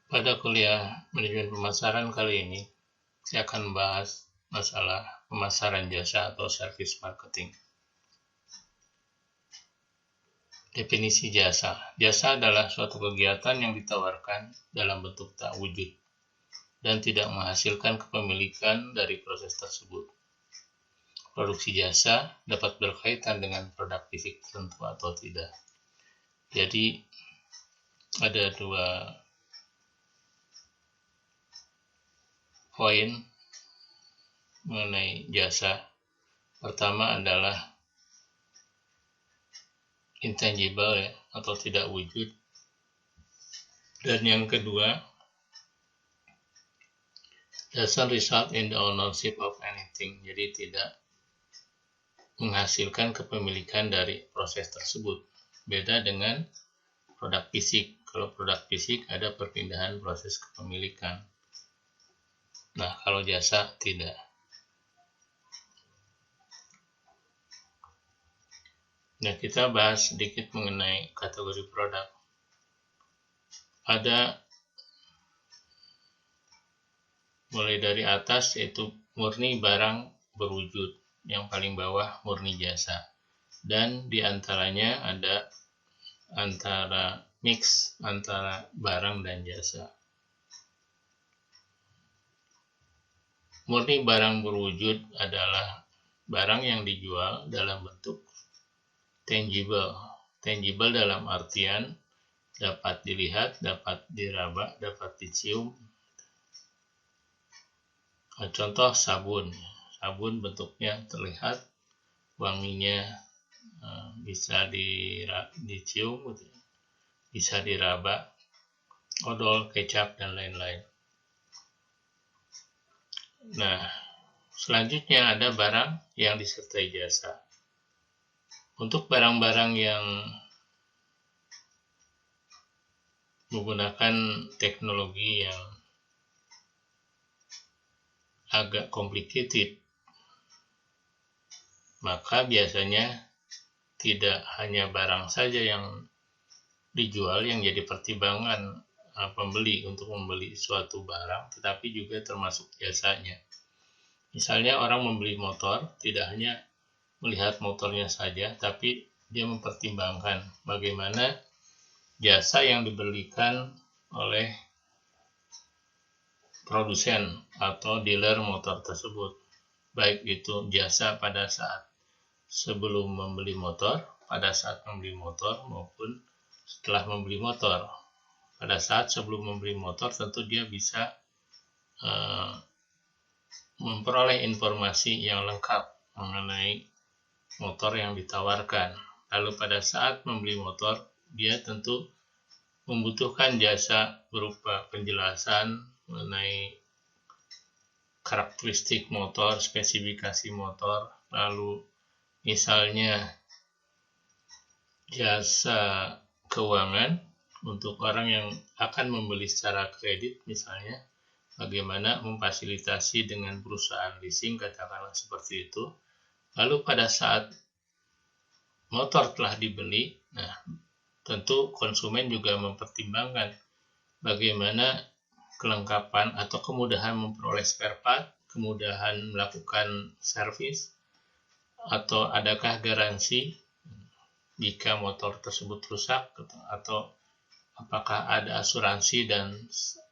Pada kuliah manajemen pemasaran kali ini, saya akan membahas masalah pemasaran jasa atau service marketing. Definisi jasa. Jasa adalah suatu kegiatan yang ditawarkan dalam bentuk tak wujud dan tidak menghasilkan kepemilikan dari proses tersebut. Produksi jasa dapat berkaitan dengan produk fisik tertentu atau tidak. Jadi, ada dua poin mengenai jasa. Pertama adalah intangible ya, atau tidak wujud. Dan yang kedua, doesn't result in the ownership of anything. Jadi tidak menghasilkan kepemilikan dari proses tersebut. Beda dengan produk fisik. Kalau produk fisik ada perpindahan proses kepemilikan. Nah, kalau jasa tidak. Nah, kita bahas sedikit mengenai kategori produk. Ada mulai dari atas yaitu murni barang berwujud, yang paling bawah murni jasa. Dan diantaranya ada antara mix antara barang dan jasa. Murni barang berwujud adalah barang yang dijual dalam bentuk tangible. Tangible dalam artian dapat dilihat, dapat diraba, dapat dicium. Contoh sabun. Sabun bentuknya terlihat, wanginya bisa dicium, bisa diraba, odol, kecap, dan lain-lain. Nah, selanjutnya ada barang yang disertai jasa. Untuk barang-barang yang menggunakan teknologi yang agak complicated, maka biasanya tidak hanya barang saja yang dijual yang jadi pertimbangan pembeli untuk membeli suatu barang, tetapi juga termasuk jasanya. Misalnya orang membeli motor, tidak hanya melihat motornya saja, tapi dia mempertimbangkan bagaimana jasa yang diberikan oleh produsen atau dealer motor tersebut. Baik itu jasa pada saat sebelum membeli motor, pada saat membeli motor, maupun setelah membeli motor. Pada saat sebelum membeli motor, tentu dia bisa memperoleh informasi yang lengkap mengenai motor yang ditawarkan. Lalu pada saat membeli motor, dia tentu membutuhkan jasa berupa penjelasan mengenai karakteristik motor, spesifikasi motor, lalu misalnya jasa keuangan untuk orang yang akan membeli secara kredit, misalnya bagaimana memfasilitasi dengan perusahaan leasing, katakanlah seperti itu. Lalu pada saat motor telah dibeli, nah tentu konsumen juga mempertimbangkan bagaimana kelengkapan atau kemudahan memperoleh spare part, kemudahan melakukan servis, atau adakah garansi jika motor tersebut rusak, atau apakah ada asuransi, dan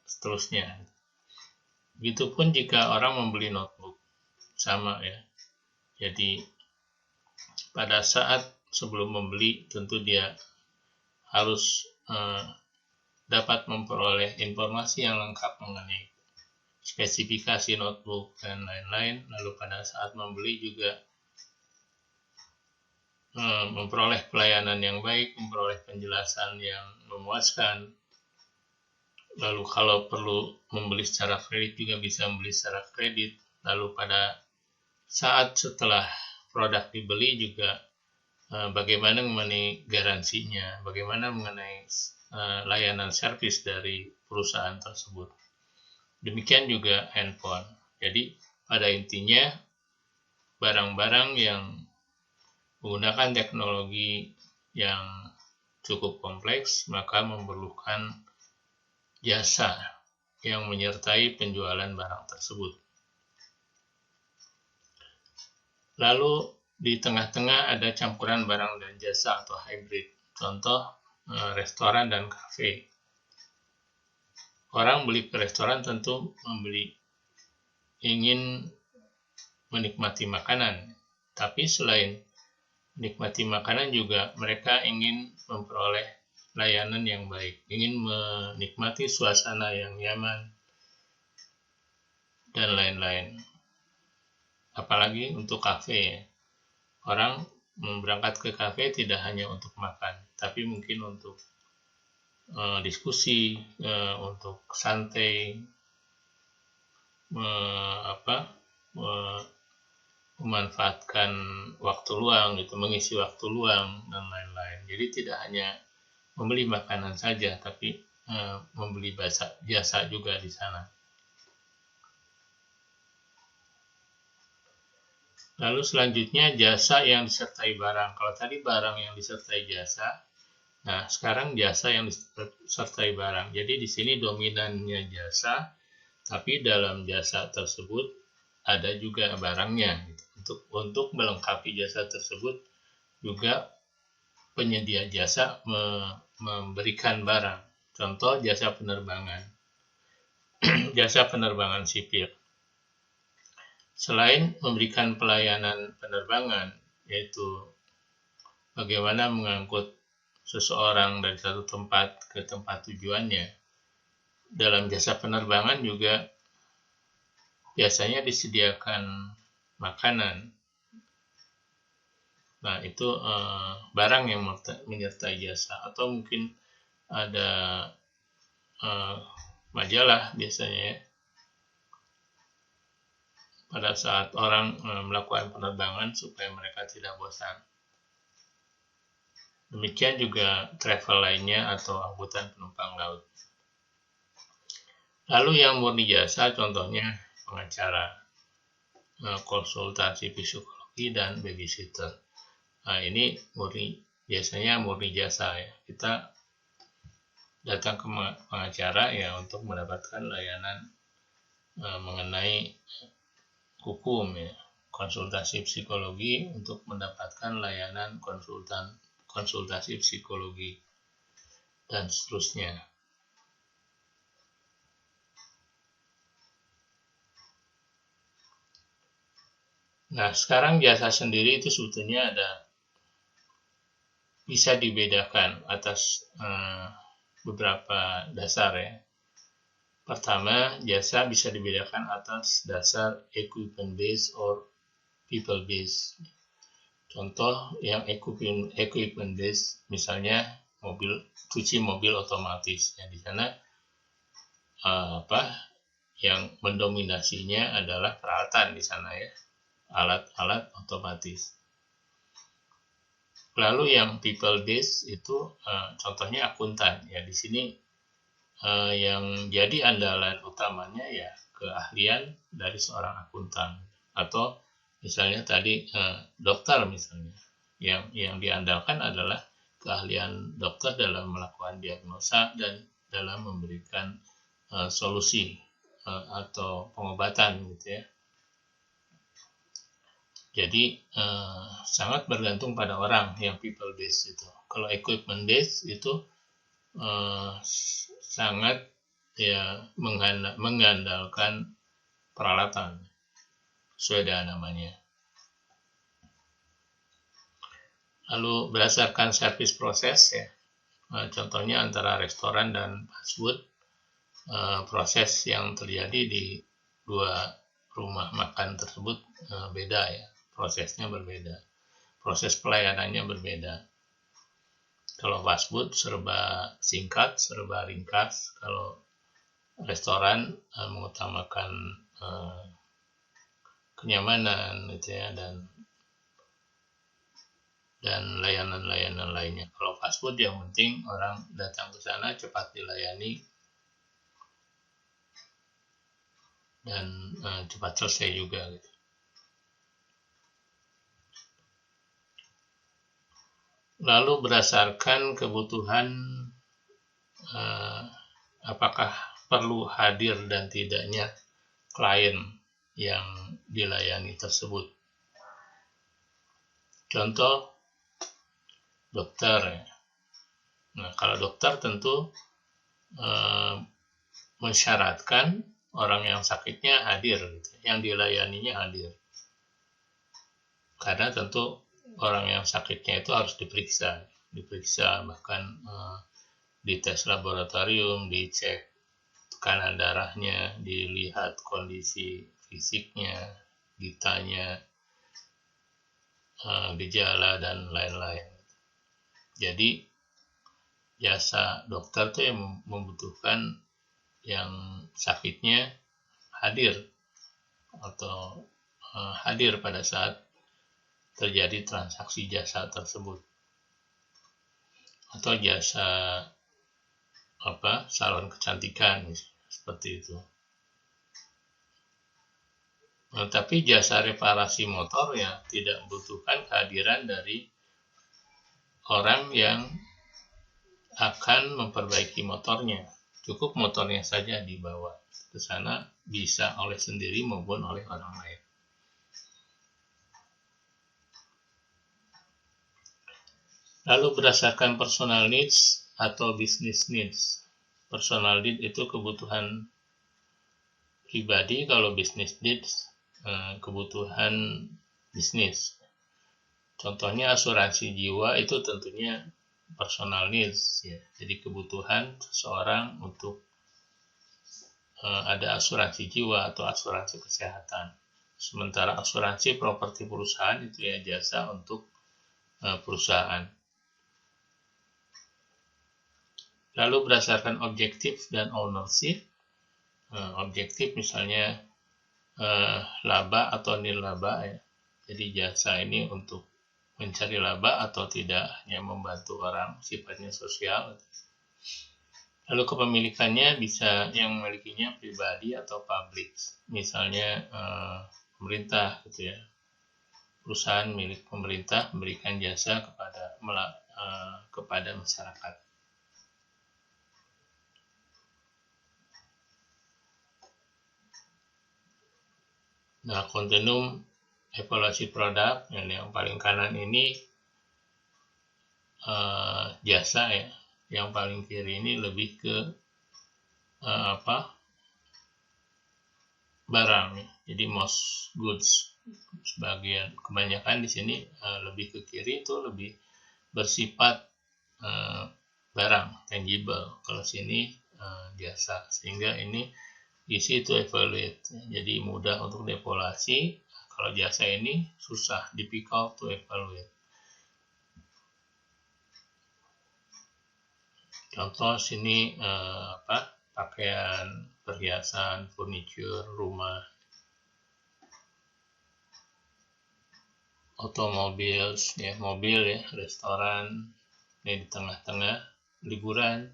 seterusnya. Begitupun jika orang membeli notebook, sama ya. Jadi pada saat sebelum membeli, tentu dia harus dapat memperoleh informasi yang lengkap mengenai spesifikasi notebook dan lain-lain. Lalu pada saat membeli juga memperoleh pelayanan yang baik, memperoleh penjelasan yang memuaskan. Lalu kalau perlu membeli secara kredit juga bisa membeli secara kredit. Lalu pada saat setelah produk dibeli juga bagaimana mengenai garansinya, bagaimana mengenai layanan servis dari perusahaan tersebut. Demikian juga handphone. Jadi pada intinya barang-barang yang menggunakan teknologi yang cukup kompleks, maka memerlukan jasa yang menyertai penjualan barang tersebut. Lalu di tengah-tengah ada campuran barang dan jasa atau hybrid. Contoh, restoran dan kafe. Orang beli ke restoran tentu ingin menikmati makanan, tapi selain menikmati makanan juga mereka ingin memperoleh layanan yang baik, ingin menikmati suasana yang nyaman, dan lain-lain. Apalagi untuk kafe, orang berangkat ke kafe tidak hanya untuk makan, tapi mungkin untuk diskusi, untuk santai, memanfaatkan waktu luang, gitu, mengisi waktu luang dan lain-lain. Jadi tidak hanya membeli makanan saja, tapi membeli jasa juga di sana. Lalu selanjutnya jasa yang disertai barang. Kalau tadi barang yang disertai jasa, nah sekarang jasa yang disertai barang. Jadi di sini dominannya jasa, tapi dalam jasa tersebut ada juga barangnya. Gitu. Untuk melengkapi jasa tersebut juga penyedia jasa memberikan barang. Contoh jasa penerbangan, jasa penerbangan sipil. Selain memberikan pelayanan penerbangan, yaitu bagaimana mengangkut seseorang dari satu tempat ke tempat tujuannya, dalam jasa penerbangan juga biasanya disediakan makanan. Nah, itu barang yang menyertai jasa, atau mungkin ada majalah biasanya ya. Pada saat orang melakukan penerbangan supaya mereka tidak bosan. Demikian juga travel lainnya atau angkutan penumpang laut. Lalu yang murni jasa contohnya pengacara, konsultasi psikologi, dan babysitter. Nah, ini biasanya murni jasa ya. Kita datang ke pengacara ya untuk mendapatkan layanan mengenai hukum ya, konsultasi psikologi untuk mendapatkan layanan konsultasi psikologi, dan seterusnya. Nah, sekarang jasa sendiri itu sebetulnya bisa dibedakan atas beberapa dasar ya. Pertama, jasa bisa dibedakan atas dasar equipment based or people based. Contoh yang equipment based, misalnya cuci mobil otomatis. Ya, di sana yang mendominasinya adalah peralatan di sana ya, alat-alat otomatis. Lalu yang people based itu contohnya akuntan ya. Di sini yang jadi andalan utamanya ya keahlian dari seorang akuntan, atau misalnya tadi dokter misalnya, yang diandalkan adalah keahlian dokter dalam melakukan diagnosa dan dalam memberikan solusi atau pengobatan gitu ya. Jadi sangat bergantung pada orang yang people based itu. Kalau equipment based itu sangat ya mengandalkan peralatan sesuai dengan namanya. Lalu berdasarkan service proses ya, contohnya antara restoran dan fast food, proses yang terjadi di dua rumah makan tersebut beda ya, prosesnya berbeda, proses pelayanannya berbeda. Kalau fast food serba singkat, serba ringkas. Kalau restoran mengutamakan kenyamanan gitu ya, dan layanan-layanan lainnya. Kalau fast food yang penting orang datang ke sana cepat dilayani dan cepat selesai juga gitu. Lalu berdasarkan kebutuhan apakah perlu hadir dan tidaknya klien yang dilayani tersebut. Contoh dokter ya. Nah, kalau dokter tentu mensyaratkan orang yang sakitnya hadir, gitu, yang dilayaninya hadir. Karena tentu orang yang sakitnya itu harus diperiksa bahkan dites laboratorium, dicek tekanan darahnya, dilihat kondisi fisiknya, ditanya gejala dan lain-lain. Jadi jasa dokter itu yang membutuhkan yang sakitnya hadir atau hadir pada saat terjadi transaksi jasa tersebut. Atau jasa salon kecantikan seperti itu. Nah, tapi jasa reparasi motor ya tidak membutuhkan kehadiran dari orang yang akan memperbaiki motornya. Cukup motornya saja dibawa ke sana, bisa oleh sendiri maupun oleh orang lain. Lalu berdasarkan personal needs atau business needs. Personal need itu kebutuhan pribadi, kalau business needs kebutuhan bisnis. Contohnya asuransi jiwa itu tentunya personal needs ya. Jadi kebutuhan seseorang untuk ada asuransi jiwa atau asuransi kesehatan. Sementara asuransi properti perusahaan itu ya jasa untuk perusahaan. Lalu berdasarkan objektif dan ownership. Objektif misalnya laba atau nirlaba ya. Jadi jasa ini untuk mencari laba atau tidak, hanya membantu orang, sifatnya sosial. Lalu kepemilikannya bisa yang memilikinya pribadi atau publik, misalnya pemerintah gitu ya. Perusahaan milik pemerintah memberikan jasa kepada masyarakat. Nah, kontinum evaluasi produk yang paling kanan ini jasa ya. Yang paling kiri ini lebih ke barang ya. Jadi most goods, kebanyakan di sini lebih ke kiri itu lebih bersifat barang tangible. Kalau sini jasa, sehingga ini easy to evaluate. Jadi mudah untuk dievaluasi. Kalau jasa ini susah, difficult to evaluate. Contoh sini pakaian, perhiasan, furniture, rumah, otomobil ya, mobil ya, restoran. Ini di tengah-tengah liburan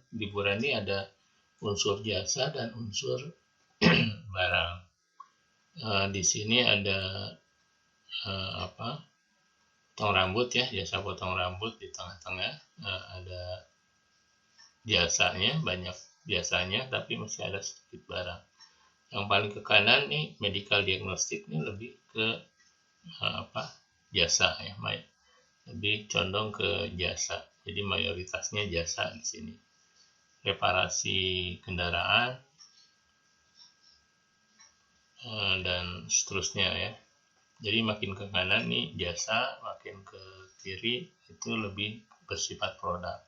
ini ada unsur jasa dan unsur barang. Di sini ada potong rambut ya, jasa potong rambut di tengah-tengah. Ada jasanya, banyak jasanya, tapi masih ada sedikit barang. Yang paling ke kanan nih medical diagnostic ini lebih ke jasa ya, lebih condong ke jasa. Jadi mayoritasnya jasa di sini. Reparasi kendaraan dan seterusnya ya. Jadi makin ke kanan nih jasa, makin ke kiri itu lebih bersifat produk.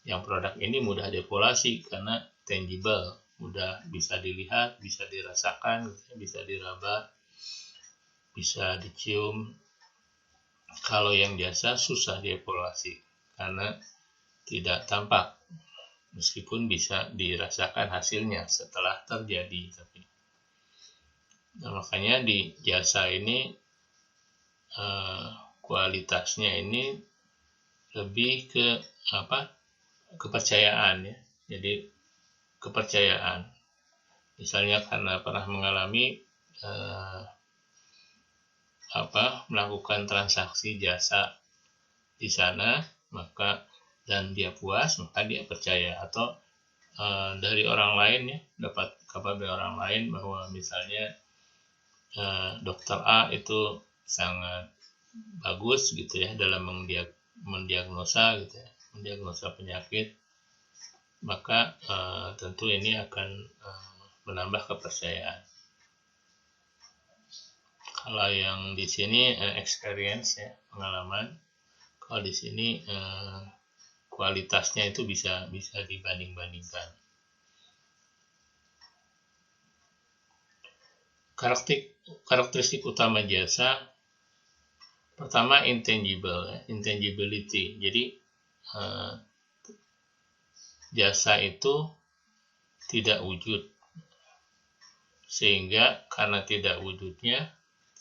Yang produk ini mudah dievaluasi karena tangible, mudah bisa dilihat, bisa dirasakan, bisa diraba, bisa dicium. Kalau yang jasa susah dievaluasi karena tidak tampak, meskipun bisa dirasakan hasilnya setelah terjadi. Nah, makanya di jasa ini kualitasnya ini lebih ke kepercayaan ya. Jadi kepercayaan, misalnya karena pernah mengalami melakukan transaksi jasa di sana, maka dan dia puas, maka dia percaya. Atau dari orang lain ya, dapat kabar dari orang lain bahwa misalnya dokter A itu sangat bagus gitu ya dalam mendiagnosa gitu ya, mendiagnosa penyakit, maka tentu ini akan menambah kepercayaan. Kalau yang di sini experience ya, pengalaman. Kalau di sini kualitasnya itu bisa dibanding-bandingkan. Karakteristik utama jasa, pertama intangibility. Jadi jasa itu tidak wujud, sehingga karena tidak wujudnya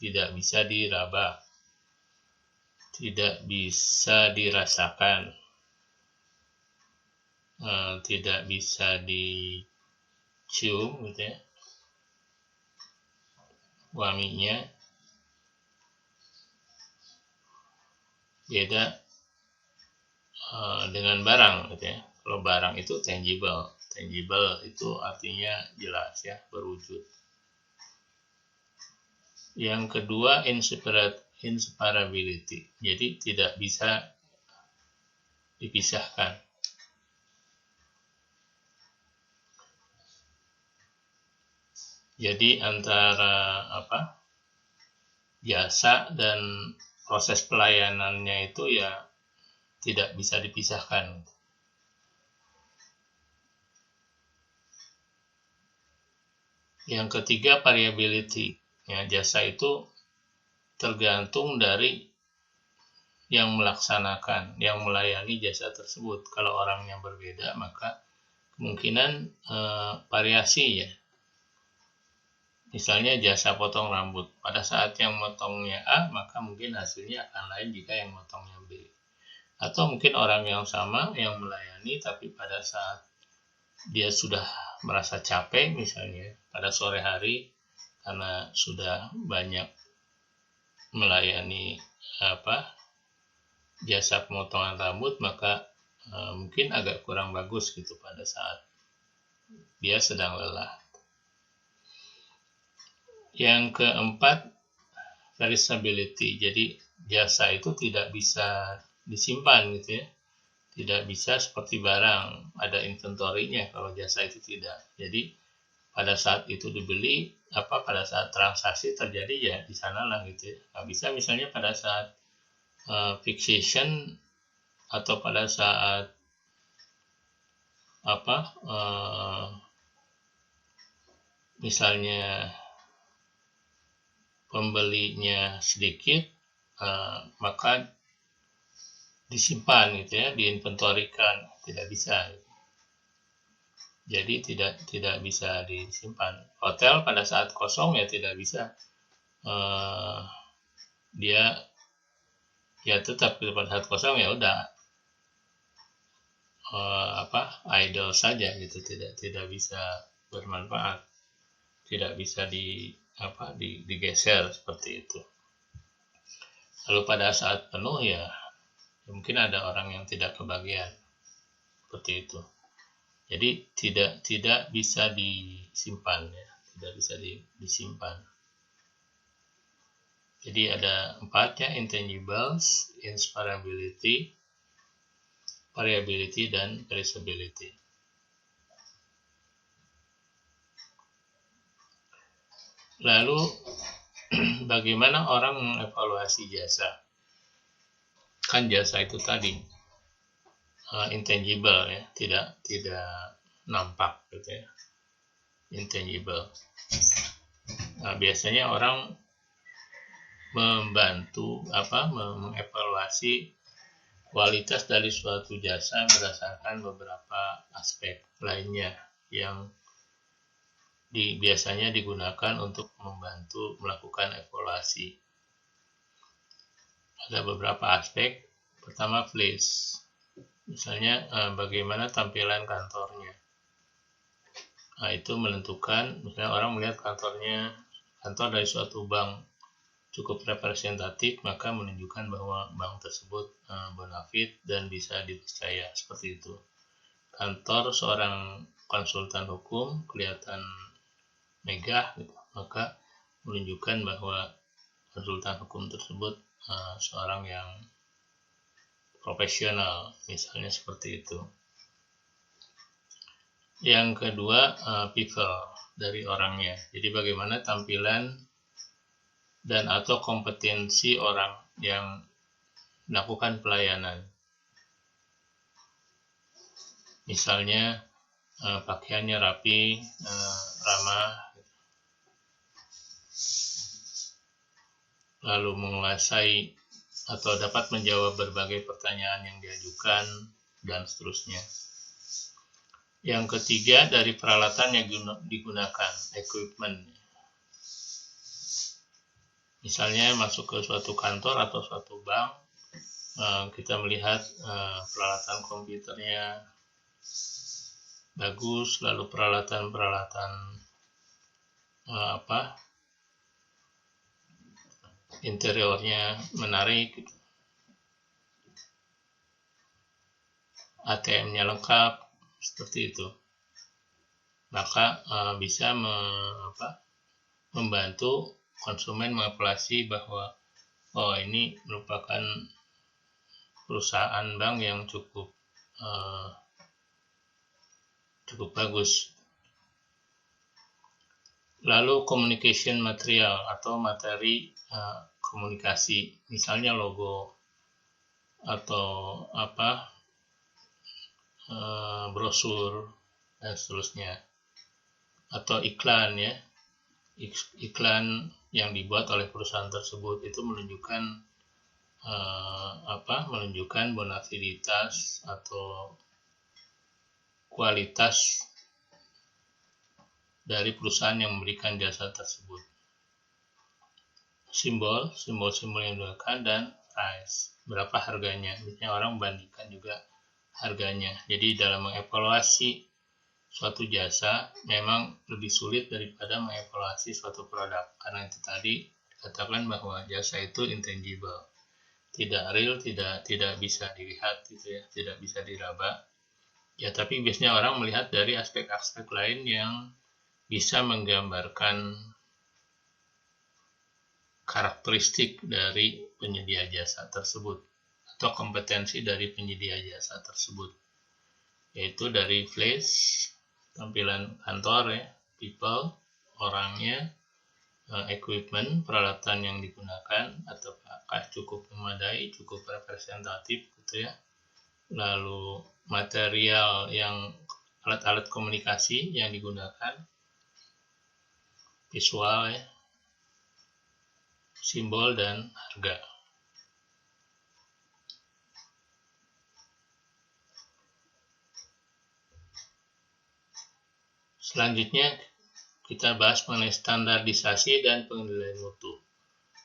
tidak bisa diraba, tidak bisa dirasakan, tidak bisa dicium gitu ya, wanginya beda dengan barang gitu ya. Kalau barang itu tangible itu artinya jelas ya, berwujud. Yang kedua inseparability, jadi tidak bisa dipisahkan. Jadi antara jasa dan proses pelayanannya itu ya tidak bisa dipisahkan. Yang ketiga variability, ya, jasa itu tergantung dari yang melaksanakan, yang melayani jasa tersebut. Kalau orangnya berbeda, maka kemungkinan variasi ya. Misalnya jasa potong rambut, pada saat yang motongnya A, maka mungkin hasilnya akan lain jika yang motongnya B. Atau mungkin orang yang sama yang melayani, tapi pada saat dia sudah merasa capek, misalnya pada sore hari karena sudah banyak melayani jasa pemotongan rambut, maka mungkin agak kurang bagus gitu pada saat dia sedang lelah. Yang keempat, perishability. Jadi jasa itu tidak bisa disimpan gitu ya. Tidak bisa seperti barang, ada inventory-nya. Kalau jasa itu tidak. Jadi pada saat itu dibeli, pada saat transaksi terjadi ya di sanalah gitu ya. Nggak bisa misalnya pada saat fixation atau pada saat misalnya pembelinya sedikit, maka disimpan gitu ya, diinventorikan, tidak bisa. Jadi tidak bisa disimpan. Hotel pada saat kosong ya tidak bisa, dia ya tetap pada saat kosong ya udah idle saja gitu, tidak bisa bermanfaat, tidak bisa digeser seperti itu. Lalu pada saat penuh ya mungkin ada orang yang tidak kebagian, seperti itu. Jadi tidak bisa disimpan ya, tidak bisa disimpan. Jadi ada 4 ya, intangibles, inseparability, variability, dan perishability. Lalu bagaimana orang mengevaluasi jasa? Kan jasa itu tadi intangible ya, tidak nampak gitu ya, intangible. Nah, biasanya orang membantu mengevaluasi kualitas dari suatu jasa berdasarkan beberapa aspek lainnya yang biasanya digunakan untuk membantu melakukan evaluasi. Ada beberapa aspek. Pertama, place. Misalnya bagaimana tampilan kantornya. Nah, itu menentukan, misalnya orang melihat kantor dari suatu bank cukup representatif, maka menunjukkan bahwa bank tersebut bonafit dan bisa dipercaya, seperti itu. Kantor seorang konsultan hukum kelihatan megah gitu, maka menunjukkan bahwa konsultan hukum tersebut seorang yang profesional, misalnya seperti itu. Yang kedua, people dari orangnya. Jadi bagaimana tampilan dan atau kompetensi orang yang melakukan pelayanan. Misalnya pakaiannya rapi, ramah, lalu menguasai atau dapat menjawab berbagai pertanyaan yang diajukan, dan seterusnya. Yang ketiga, dari peralatan yang digunakan, equipment. Misalnya masuk ke suatu kantor atau suatu bank, kita melihat peralatan komputernya bagus, lalu peralatan-peralatan interiornya menarik, ATM-nya lengkap, seperti itu. Maka bisa membantu konsumen mengevaluasi bahwa ini merupakan perusahaan bank yang cukup bagus. Lalu communication material atau materi komunikasi, misalnya logo atau brosur dan seterusnya, atau iklan ya, iklan yang dibuat oleh perusahaan tersebut itu menunjukkan menunjukkan bonafilitas atau kualitas dari perusahaan yang memberikan jasa tersebut. Simbol yang digunakan, dan price, berapa harganya. Misalnya orang membandingkan juga harganya. Jadi dalam mengevaluasi suatu jasa memang lebih sulit daripada mengevaluasi suatu produk, karena itu tadi dikatakan bahwa jasa itu intangible, tidak real, tidak bisa dilihat gitu ya, tidak bisa diraba. Ya, tapi biasanya orang melihat dari aspek-aspek lain yang bisa menggambarkan karakteristik dari penyedia jasa tersebut atau kompetensi dari penyedia jasa tersebut, yaitu dari place, tampilan kantor ya, people, orangnya, equipment, peralatan yang digunakan apakah cukup memadai, cukup representatif gitu ya, lalu material yang alat-alat komunikasi yang digunakan, visual ya, simbol, dan harga. Selanjutnya kita bahas mengenai standarisasi dan penilaian mutu.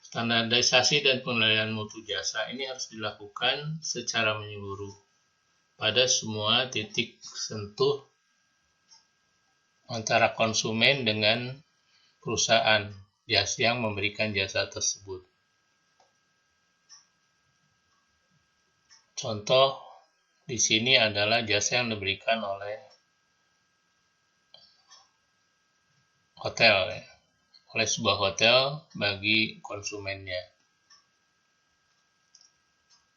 Standarisasi dan penilaian mutu jasa ini harus dilakukan secara menyeluruh pada semua titik sentuh antara konsumen dengan perusahaan jasa yang memberikan jasa tersebut. Contoh di sini adalah jasa yang diberikan oleh hotel ya, oleh sebuah hotel bagi konsumennya.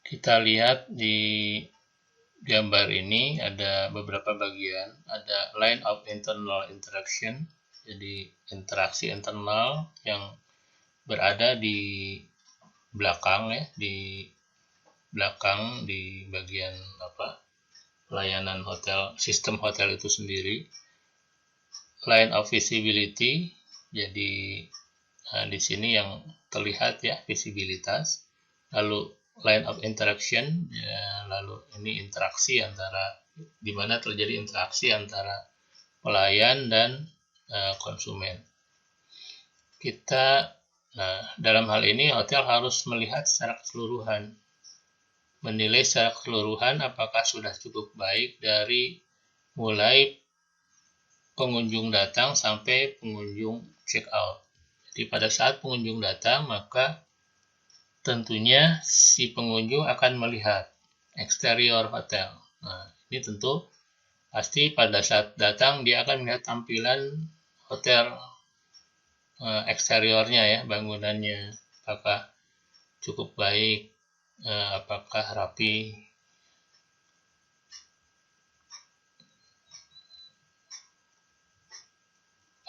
Kita lihat di gambar ini ada beberapa bagian, ada line of internal interaction, jadi interaksi internal yang berada di belakang ya, di belakang di bagian pelayanan hotel, sistem hotel itu sendiri. Line of visibility, jadi di sini yang terlihat ya, visibilitas. Lalu line of interaction, ya, lalu ini interaksi antara, di mana terjadi interaksi antara pelayan dan konsumen. Dalam hal ini hotel harus melihat secara keseluruhan, menilai secara keseluruhan apakah sudah cukup baik dari mulai pengunjung datang sampai pengunjung check out. Jadi pada saat pengunjung datang, maka tentunya si pengunjung akan melihat eksterior hotel. Nah, ini tentu pasti pada saat datang dia akan melihat tampilan hotel eksteriornya ya, bangunannya, apakah cukup baik, apakah rapi,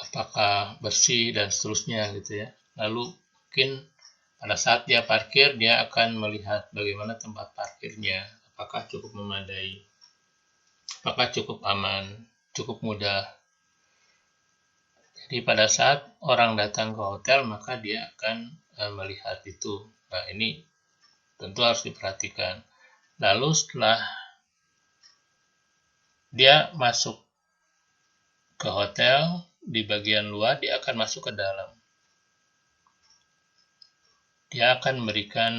apakah bersih, dan seterusnya gitu ya. Lalu mungkin pada saat dia parkir, dia akan melihat bagaimana tempat parkirnya, apakah cukup memadai, apakah cukup aman, cukup mudah. Jadi pada saat orang datang ke hotel, maka dia akan melihat itu. Nah, ini tentu harus diperhatikan. Lalu setelah dia masuk ke hotel, di bagian luar dia akan masuk ke dalam. Dia akan memberikan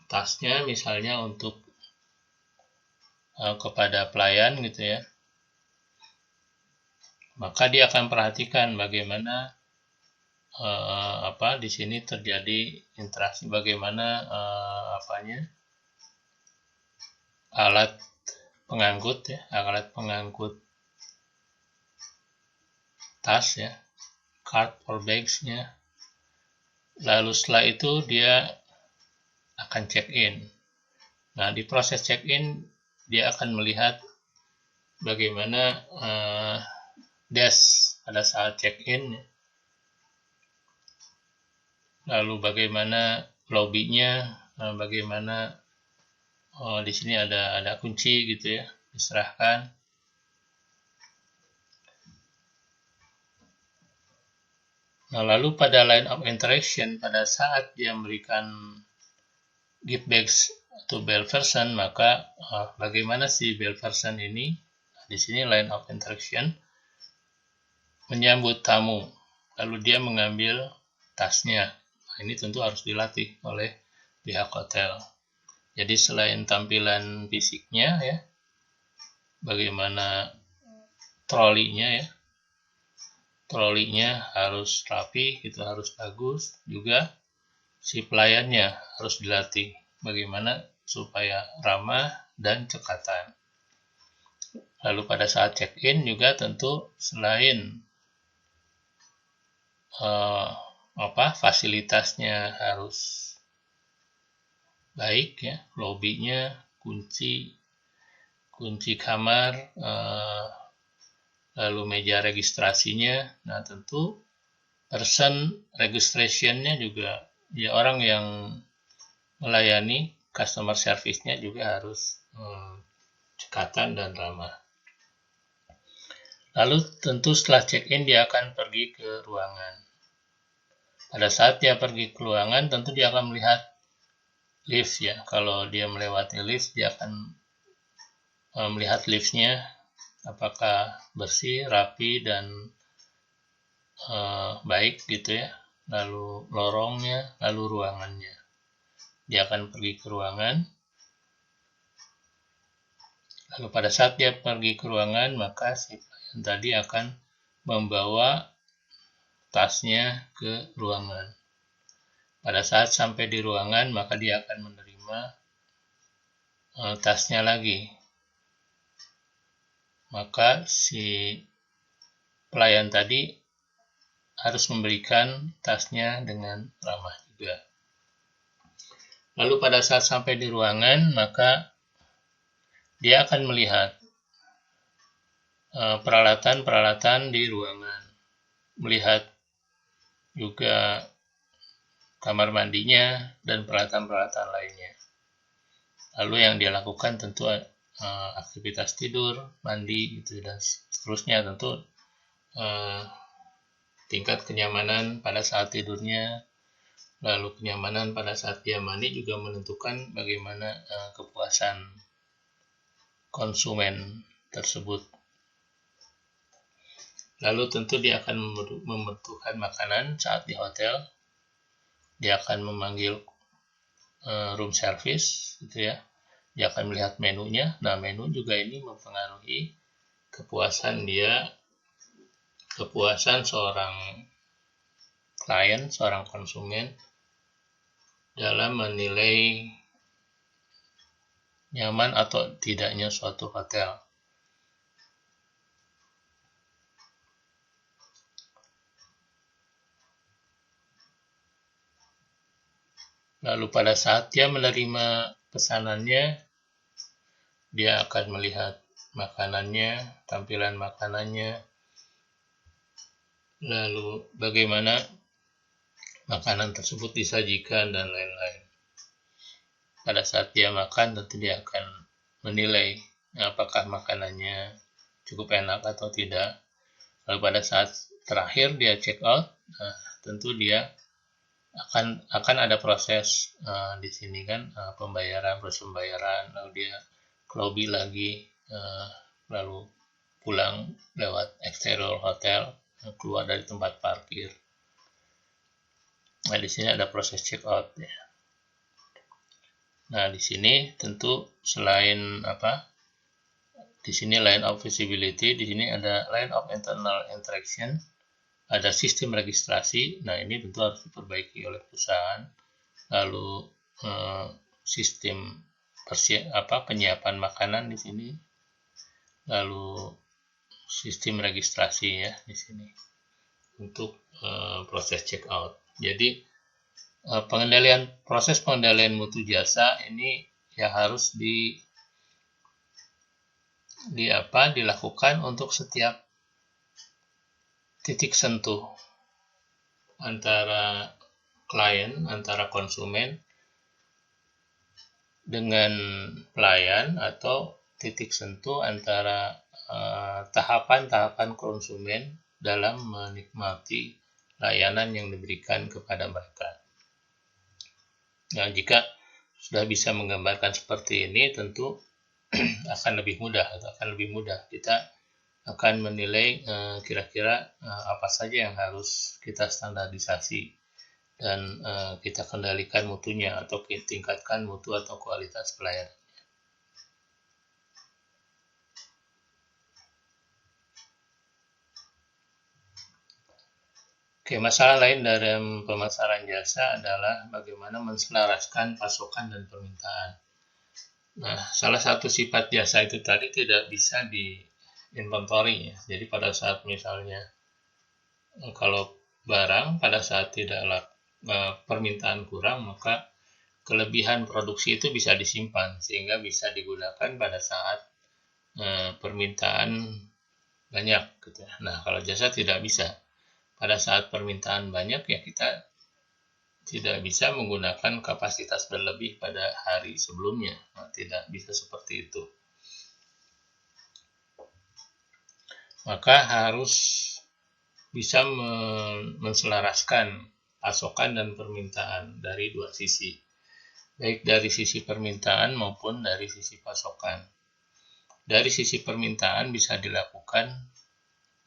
tasnya misalnya untuk kepada pelayan gitu ya. Maka dia akan perhatikan bagaimana di sini terjadi interaksi, bagaimana alat pengangkut ya, alat pengangkut tas ya, cart or bags-nya. Lalu setelah itu dia akan check-in. Nah, di proses check-in dia akan melihat bagaimana desk pada saat check-in, lalu bagaimana lobbynya, bagaimana di sini ada kunci gitu ya, diserahkan. Nah, lalu pada line of interaction, pada saat dia memberikan gift bags atau bell person, maka bagaimana si bell person ini, di sini line of interaction, menyambut tamu, lalu dia mengambil tasnya. Nah, ini tentu harus dilatih oleh pihak hotel. Jadi selain tampilan fisiknya ya, bagaimana trolinya ya, trolinya harus rapi, gitu, harus bagus. Juga si pelayannya harus dilatih bagaimana supaya ramah dan cekatan. Lalu pada saat check-in juga tentu selain fasilitasnya harus baik ya, lobbynya, kunci kamar, lalu meja registrasinya. Nah, tentu person registration-nya juga ya, orang yang melayani customer service-nya juga harus cekatan dan ramah. Lalu tentu setelah check-in dia akan pergi ke ruangan. Pada saat dia pergi ke ruangan, tentu dia akan melihat lift ya. Kalau dia melewati lift, dia akan melihat liftnya apakah bersih, rapi, dan baik gitu ya. Lalu lorongnya, lalu ruangannya. Dia akan pergi ke ruangan. Lalu pada saat dia pergi ke ruangan, maka si pelayan tadi akan membawa tasnya ke ruangan. Pada saat sampai di ruangan, maka dia akan menerima tasnya lagi. Maka si pelayan tadi harus memberikan tasnya dengan ramah juga. Lalu pada saat sampai di ruangan, maka dia akan melihat peralatan-peralatan di ruangan, melihat juga kamar mandinya dan peralatan-peralatan lainnya. Lalu yang dia lakukan tentu aktivitas tidur, mandi, gitu, dan seterusnya. Tentu tingkat kenyamanan pada saat tidurnya, lalu kenyamanan pada saat dia mandi juga menentukan bagaimana kepuasan konsumen tersebut. Lalu tentu dia akan membutuhkan makanan saat di hotel. Dia akan memanggil room service gitu ya. Dia akan melihat menunya. Nah, menu juga ini mempengaruhi kepuasan seorang klien, seorang konsumen dalam menilai nyaman atau tidaknya suatu hotel. Lalu pada saat dia menerima pesanannya, dia akan melihat makanannya, tampilan makanannya, lalu bagaimana makanan tersebut disajikan, dan lain-lain. Pada saat dia makan, tentu dia akan menilai apakah makanannya cukup enak atau tidak. Lalu pada saat terakhir dia check out, tentu dia akan ada proses di sini kan, proses pembayaran, lalu dia ke lobby lagi, lalu pulang lewat exterior hotel, keluar dari tempat parkir. Nah, di sini ada proses check out ya. Nah, di sini tentu selain di sini line of visibility, di sini ada line of internal interaction, ada sistem registrasi. Nah, ini tentu harus diperbaiki oleh perusahaan. Lalu sistem penyiapan makanan di sini. Lalu sistem registrasi ya di sini untuk proses check out. Jadi proses pengendalian mutu jasa ini ya harus dilakukan untuk setiap titik sentuh antara klien, antara konsumen dengan pelayan, atau titik sentuh antara tahapan-tahapan konsumen dalam menikmati layanan yang diberikan kepada mereka. Nah, jika sudah bisa menggambarkan seperti ini, tentu akan lebih mudah kita akan menilai kira-kira apa saja yang harus kita standarisasi dan kita kendalikan mutunya atau tingkatkan mutu atau kualitas pelayanan. Oke, masalah lain dalam pemasaran jasa adalah bagaimana menselaraskan pasokan dan permintaan. Nah, salah satu sifat jasa itu tadi tidak bisa diinventory ya. Jadi pada saat misalnya kalau barang pada saat tidak permintaan kurang, maka kelebihan produksi itu bisa disimpan sehingga bisa digunakan pada saat permintaan banyak gitu. Nah, kalau jasa tidak bisa. Pada saat permintaan banyak ya kita tidak bisa menggunakan kapasitas berlebih pada hari sebelumnya. Nah, tidak bisa seperti itu. Maka harus bisa menselaraskan pasokan dan permintaan dari dua sisi, baik dari sisi permintaan maupun dari sisi pasokan. Dari sisi permintaan bisa dilakukan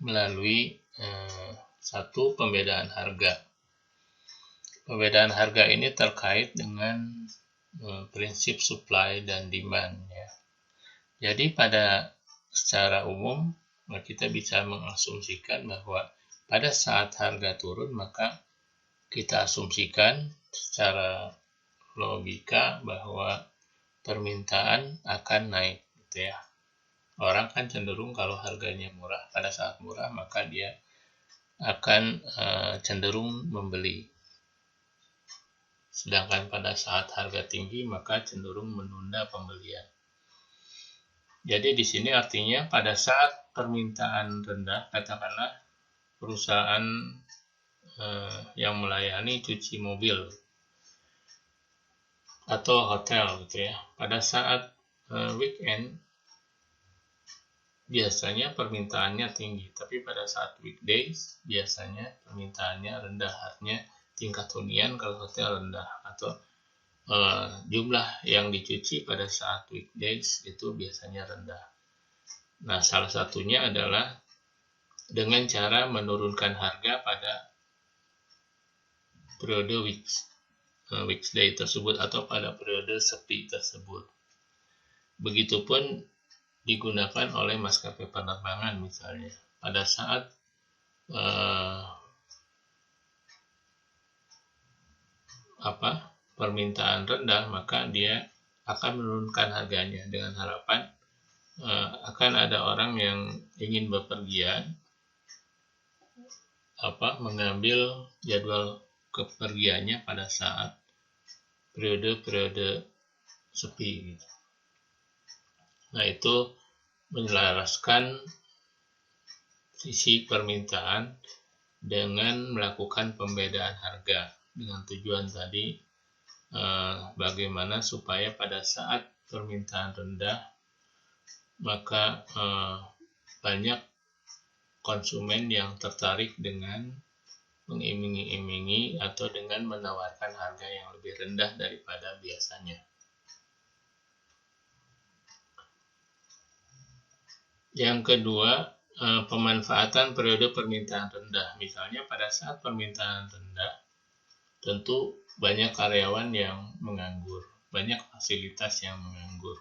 melalui satu, pembedaan harga. Pembedaan harga ini terkait dengan prinsip supply dan demand ya. Jadi secara umum kita bisa mengasumsikan bahwa pada saat harga turun, maka kita asumsikan secara logika bahwa permintaan akan naik gitu ya. Orang kan cenderung kalau harganya murah, pada saat murah maka dia akan cenderung membeli. Sedangkan pada saat harga tinggi maka cenderung menunda pembelian. Jadi di sini artinya pada saat permintaan rendah, katakanlah perusahaan yang melayani cuci mobil atau hotel gitu ya. Pada saat weekend biasanya permintaannya tinggi, tapi pada saat weekdays biasanya permintaannya rendah. Artinya tingkat hunian kalau hotel rendah, atau jumlah yang dicuci pada saat weekdays itu biasanya rendah. Nah, salah satunya adalah dengan cara menurunkan harga pada periode weekday tersebut atau pada periode sepi tersebut. Begitupun digunakan oleh maskapai penerbangan misalnya. Pada saat permintaan rendah, maka dia akan menurunkan harganya dengan harapan akan ada orang yang ingin bepergian mengambil jadwal kepergiannya pada saat periode-periode sepi gitu. Nah, itu menyelaraskan sisi permintaan dengan melakukan pembedaan harga dengan tujuan tadi bagaimana supaya pada saat permintaan rendah maka banyak konsumen yang tertarik dengan mengiming-imingi atau dengan menawarkan harga yang lebih rendah daripada biasanya. Yang kedua, pemanfaatan periode permintaan rendah. Misalnya pada saat permintaan rendah, tentu banyak karyawan yang menganggur, banyak fasilitas yang menganggur.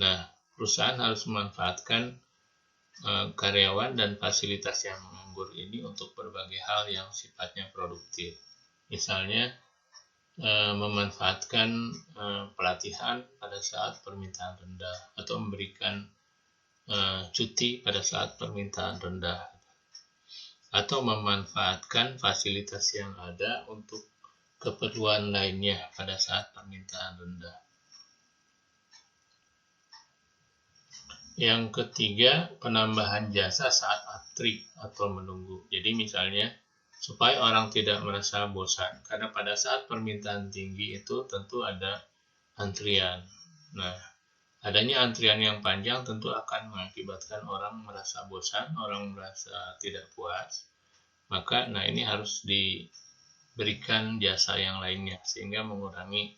Nah, perusahaan harus memanfaatkan karyawan dan fasilitas yang menganggur ini untuk berbagai hal yang sifatnya produktif. Misalnya, memanfaatkan pelatihan pada saat permintaan rendah atau memberikan cuti pada saat permintaan rendah atau memanfaatkan fasilitas yang ada untuk keperluan lainnya pada saat permintaan rendah. Yang ketiga, penambahan jasa saat antri atau menunggu. Jadi misalnya supaya orang tidak merasa bosan karena pada saat permintaan tinggi itu tentu ada antrian. Nah, adanya antrian yang panjang tentu akan mengakibatkan orang merasa bosan, orang merasa tidak puas. Maka, ini harus diberikan jasa yang lainnya sehingga mengurangi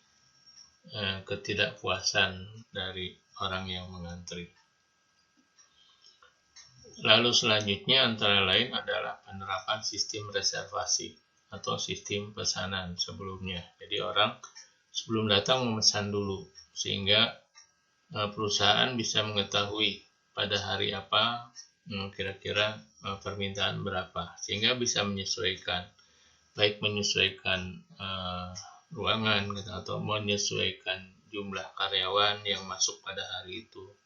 ketidakpuasan dari orang yang mengantri. Lalu selanjutnya antara lain adalah penerapan sistem reservasi atau sistem pesanan sebelumnya. Jadi orang sebelum datang memesan dulu sehingga perusahaan bisa mengetahui pada hari apa kira-kira permintaan berapa sehingga bisa menyesuaikan, baik menyesuaikan ruangan atau menyesuaikan jumlah karyawan yang masuk pada hari itu.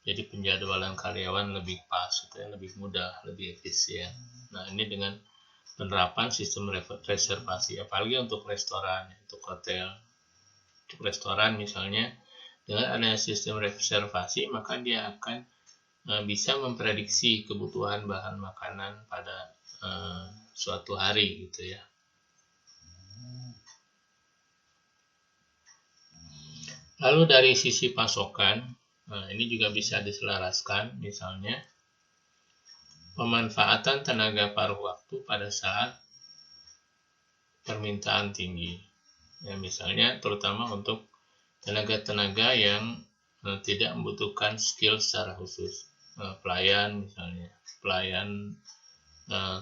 Jadi penjadwalan karyawan lebih pas, lebih mudah, lebih efisien. Nah, ini dengan penerapan sistem reservasi, apalagi untuk restoran, untuk hotel, untuk restoran misalnya, dengan adanya sistem reservasi, maka dia akan bisa memprediksi kebutuhan bahan makanan pada suatu hari gitu ya. Lalu dari sisi pasokan, ini juga bisa diselaraskan, misalnya pemanfaatan tenaga paruh waktu pada saat permintaan tinggi. Ya, misalnya terutama untuk tenaga-tenaga yang tidak membutuhkan skill secara khusus. Pelayan misalnya, pelayan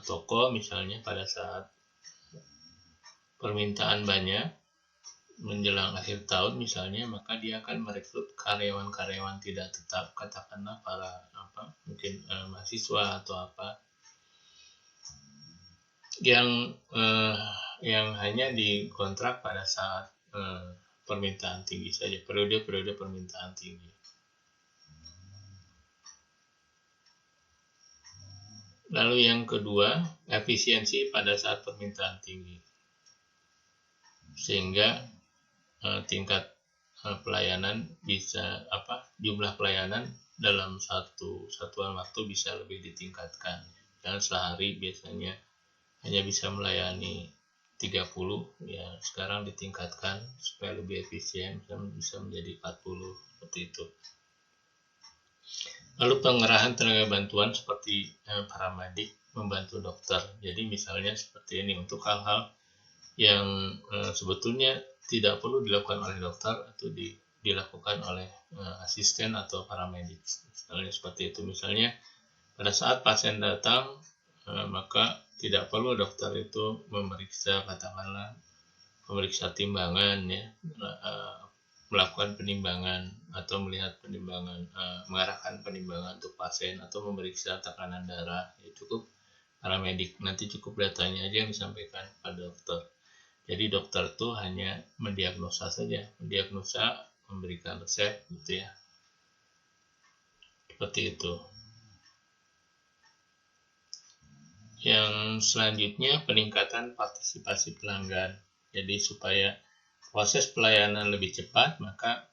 toko misalnya pada saat permintaan banyak menjelang akhir tahun misalnya, maka dia akan merekrut karyawan-karyawan tidak tetap, katakanlah para mungkin mahasiswa atau apa yang hanya dikontrak pada saat permintaan tinggi saja, periode-periode permintaan tinggi. Lalu yang kedua, efisiensi pada saat permintaan tinggi, sehingga tingkat pelayanan bisa jumlah pelayanan dalam satu satuan waktu bisa lebih ditingkatkan. Dan sehari biasanya hanya bisa melayani 30, ya sekarang ditingkatkan supaya lebih efisien, bisa menjadi 40 seperti itu. Lalu pengerahan tenaga bantuan seperti paramedik membantu dokter. Jadi misalnya seperti ini untuk hal-hal yang sebetulnya tidak perlu dilakukan oleh dokter atau dilakukan oleh asisten atau paramedik. Misalnya seperti itu. Misalnya pada saat pasien datang maka tidak perlu dokter itu memeriksa, katakanlah memeriksa timbangan ya, melakukan penimbangan atau melihat penimbangan, mengarahkan penimbangan untuk pasien atau memeriksa tekanan darah, ya cukup paramedik, nanti cukup datanya aja yang disampaikan pada dokter. Jadi dokter itu hanya mendiagnosa saja, mendiagnosa memberikan resep gitu ya. Seperti itu. Yang selanjutnya peningkatan partisipasi pelanggan. Jadi supaya proses pelayanan lebih cepat, maka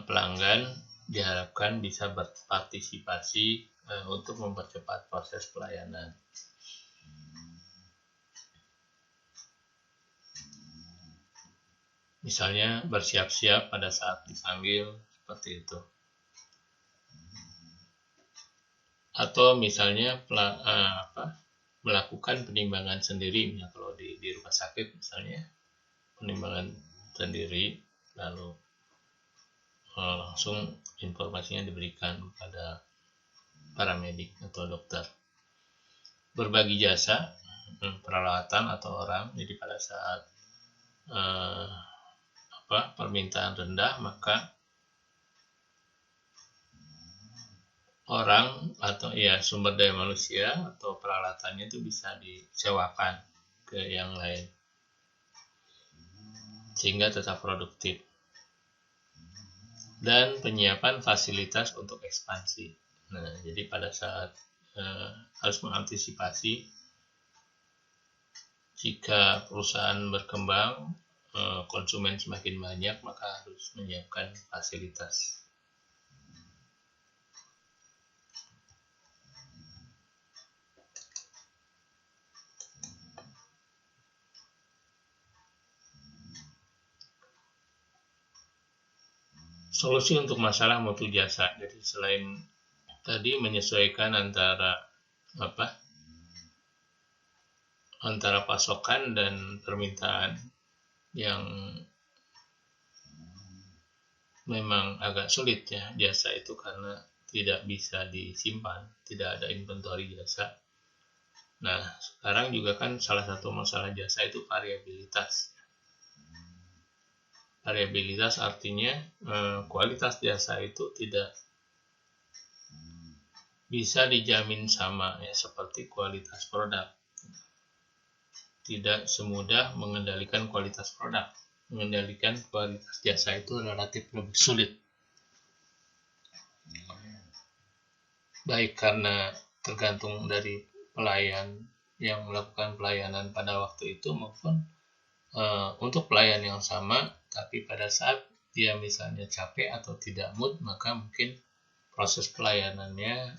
pelanggan diharapkan bisa berpartisipasi untuk mempercepat proses pelayanan. Misalnya bersiap-siap pada saat dipanggil, seperti itu. Atau misalnya melakukan penimbangan sendiri, ya, kalau di rumah sakit misalnya penimbangan sendiri, lalu langsung informasinya diberikan kepada paramedik atau dokter. Berbagi jasa, peralatan atau orang, jadi pada saat permintaan rendah, maka orang atau ya sumber daya manusia atau peralatannya itu bisa disewakan ke yang lain sehingga tetap produktif. Dan penyiapan fasilitas untuk ekspansi. Nah, jadi pada saat harus mengantisipasi jika perusahaan berkembang, konsumen semakin banyak, maka harus menyiapkan fasilitas. Solusi untuk masalah mutu jasa. Jadi selain tadi menyesuaikan antara pasokan dan permintaan yang memang agak sulit ya jasa itu, karena tidak bisa disimpan, tidak ada inventory jasa. Nah, sekarang juga kan salah satu masalah jasa itu variabilitas. Variabilitas artinya kualitas jasa itu tidak bisa dijamin sama ya seperti kualitas produk. Tidak semudah mengendalikan kualitas produk. Mengendalikan kualitas jasa itu relatif lebih sulit. Baik karena tergantung dari pelayan yang melakukan pelayanan pada waktu itu, maupun untuk pelayan yang sama, tapi pada saat dia misalnya capek atau tidak mood, maka mungkin proses pelayanannya,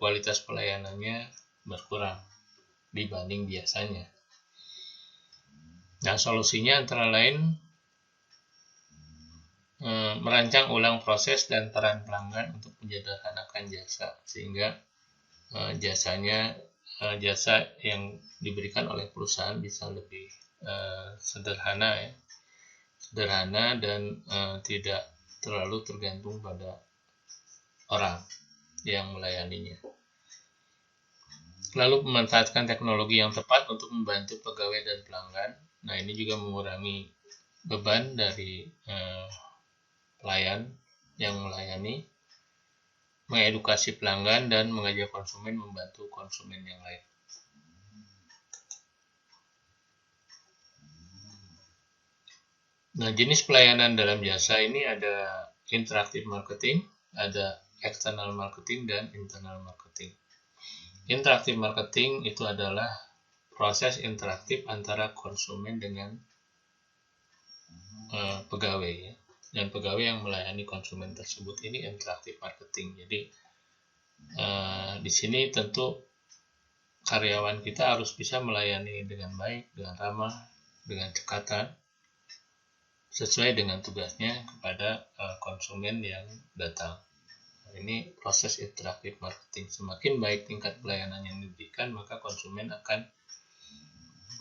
kualitas pelayanannya berkurang dibanding biasanya. Nah, solusinya antara lain merancang ulang proses dan peran pelanggan untuk menyederhanakan jasa, sehingga jasa yang diberikan oleh perusahaan bisa lebih sederhana dan tidak terlalu tergantung pada orang yang melayaninya. Lalu memanfaatkan teknologi yang tepat untuk membantu pegawai dan pelanggan. Nah, ini juga mengurangi beban dari pelayan yang melayani, mengedukasi pelanggan dan mengajak konsumen membantu konsumen yang lain. Nah, jenis pelayanan dalam jasa ini ada interactive marketing, ada external marketing, dan internal marketing. Interactive marketing itu adalah proses interaktif antara konsumen dengan pegawai ya. Dan pegawai yang melayani konsumen tersebut, ini interactive marketing. Jadi di sini tentu karyawan kita harus bisa melayani dengan baik, dengan ramah, dengan cekatan, sesuai dengan tugasnya kepada konsumen yang datang. Ini proses interaktif marketing. Semakin baik tingkat pelayanan yang diberikan, maka konsumen akan